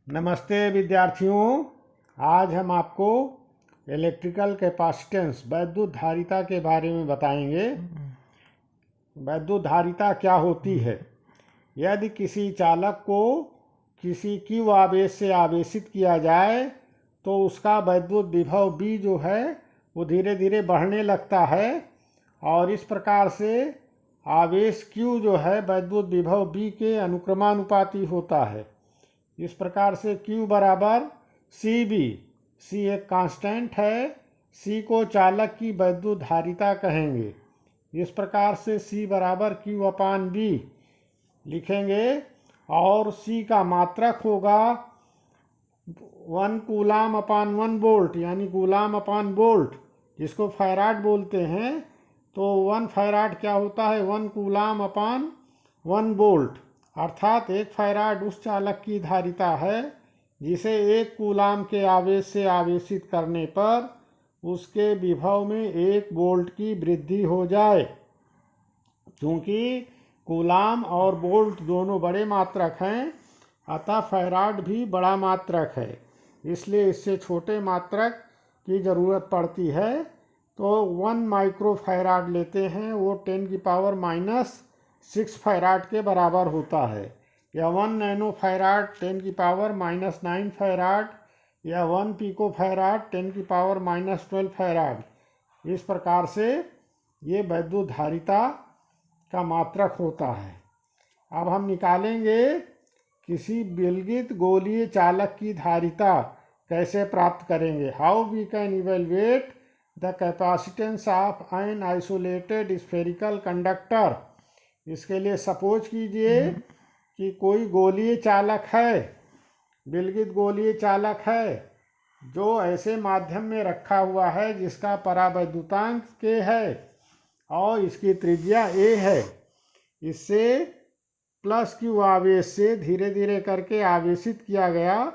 नमस्ते विद्यार्थियों। आज हम आपको इलेक्ट्रिकल कैपेसिटेंस वैद्युत धारिता के बारे में बताएंगे। वैद्युत धारिता क्या होती है? यदि किसी चालक को किसी Q आवेश से आवेशित किया जाए तो उसका वैद्युत विभव B जो है वो धीरे धीरे बढ़ने लगता है और इस प्रकार से आवेश Q जो है वैद्युत विभव B के अनुक्रमानुपाती होता है। इस प्रकार से Q बराबर CB, C एक कांस्टेंट है, C को चालक की वैद्युत धारिता कहेंगे। इस प्रकार से C बराबर Q अपान B लिखेंगे और C का मात्रक होगा 1 कूलाम अपान 1 वोल्ट, यानी कूलाम अपान वोल्ट, जिसको फैराड बोलते हैं। तो 1 फैराड क्या होता है? 1 कूलाम अपान 1 वोल्ट, अर्थात 1 फैराड उस चालक की धारिता है जिसे 1 कूलाम के आवेश से आवेशित करने पर उसके विभव में 1 वोल्ट की वृद्धि हो जाए। क्योंकि कूलाम और वोल्ट दोनों बड़े मात्रक हैं, अतः फैराड भी बड़ा मात्रक है, इसलिए इससे छोटे मात्रक की ज़रूरत पड़ती है। तो 1 माइक्रो फैराड लेते हैं, वो 10⁻⁻6 फैराड के बराबर होता है, या 1 नैनो फैराड 10⁻⁻9 फैराड, या 1 पिको फैराड 10⁻⁻12 फैराड। इस प्रकार से ये वैद्युत धारिता का मात्रक होता है। अब हम निकालेंगे किसी विलगित गोलीय चालक की धारिता कैसे प्राप्त करेंगे। How we can evaluate the capacitance of an isolated spherical conductor. इसके लिए सपोज कीजिए कि कोई गोलीय चालक है, विलगित गोलीय चालक है, जो ऐसे माध्यम में रखा हुआ है जिसका परावैद्युतांक K है और इसकी त्रिज्या A है। इससे प्लस Q आवेश से धीरे धीरे करके आवेशित किया गया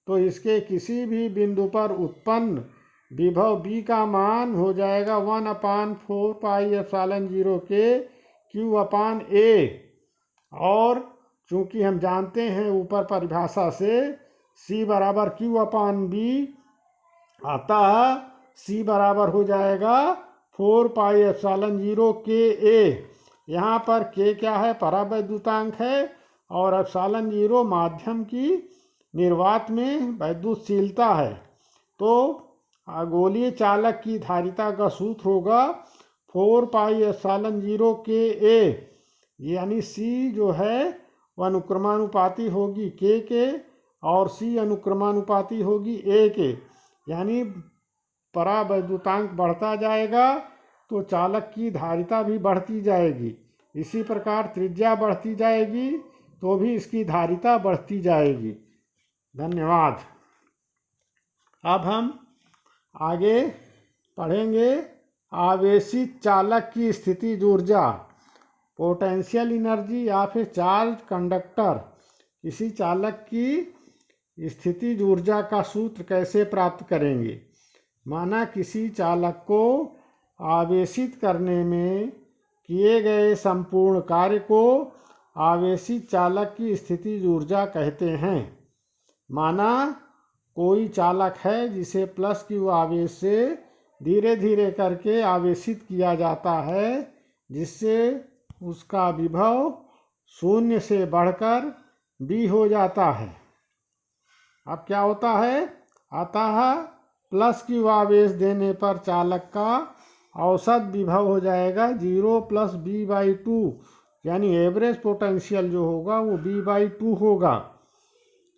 तो इसके किसी भी बिंदु पर उत्पन्न विभव B का मान हो जाएगा 1/4πε0 के Q अपान A। और चूंकि हम जानते हैं ऊपर परिभाषा से C बराबर Q अपान B, अतः C बराबर हो जाएगा 4πε0 KA। यहाँ पर K क्या है? परावैद्युतांक है, और ε0 माध्यम की निर्वात में वैद्युतशीलता है। तो गोलीय चालक की धारिता का सूत्र होगा 4πε0 KA, यानी C जो है वह अनुक्रमानुपाती होगी K के और C अनुक्रमानुपाती होगी A के, यानी परावैद्युतांक बढ़ता जाएगा तो चालक की धारिता भी बढ़ती जाएगी। इसी प्रकार त्रिज्या बढ़ती जाएगी तो भी इसकी धारिता बढ़ती जाएगी। धन्यवाद। अब हम आगे पढ़ेंगे आवेशित चालक की स्थितिज ऊर्जा, पोटेंशियल एनर्जी या फिर चार्ज कंडक्टर। किसी चालक की स्थितिज ऊर्जा का सूत्र कैसे प्राप्त करेंगे। माना किसी चालक को आवेशित करने में किए गए संपूर्ण कार्य को आवेशित चालक की स्थितिज ऊर्जा कहते हैं। माना कोई चालक है जिसे प्लस Q आवेश से धीरे धीरे करके आवेशित किया जाता है, जिससे उसका विभव 0 से बढ़कर B हो जाता है। अब क्या होता है? अतः प्लस Q आवेश देने पर चालक का औसत विभव हो जाएगा 0 + B/2, यानी एवरेज पोटेंशियल जो होगा वो B/2 होगा।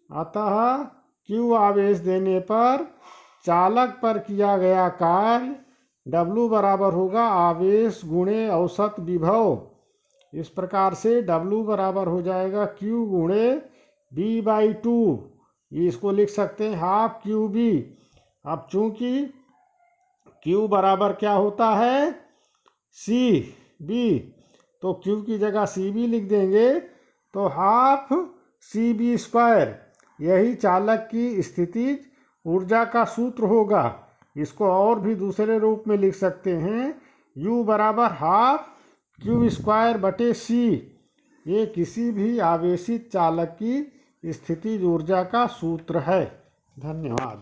अतः Q आवेश देने पर चालक पर किया गया कार्य W बराबर होगा आवेश गुणे औसत विभव। इस प्रकार से W बराबर हो जाएगा Q गुणे B/2। इसको लिख सकते हैं हाफ QB। अब चूंकि Q बराबर क्या होता है? CB, तो Q की जगह CB लिख देंगे तो हाफ CB², यही चालक की स्थितिज ऊर्जा का सूत्र होगा। इसको और भी दूसरे रूप में लिख सकते हैं, U बराबर हाफ Q² बटे C। ये किसी भी आवेशित चालक की स्थितिज ऊर्जा का सूत्र है। धन्यवाद।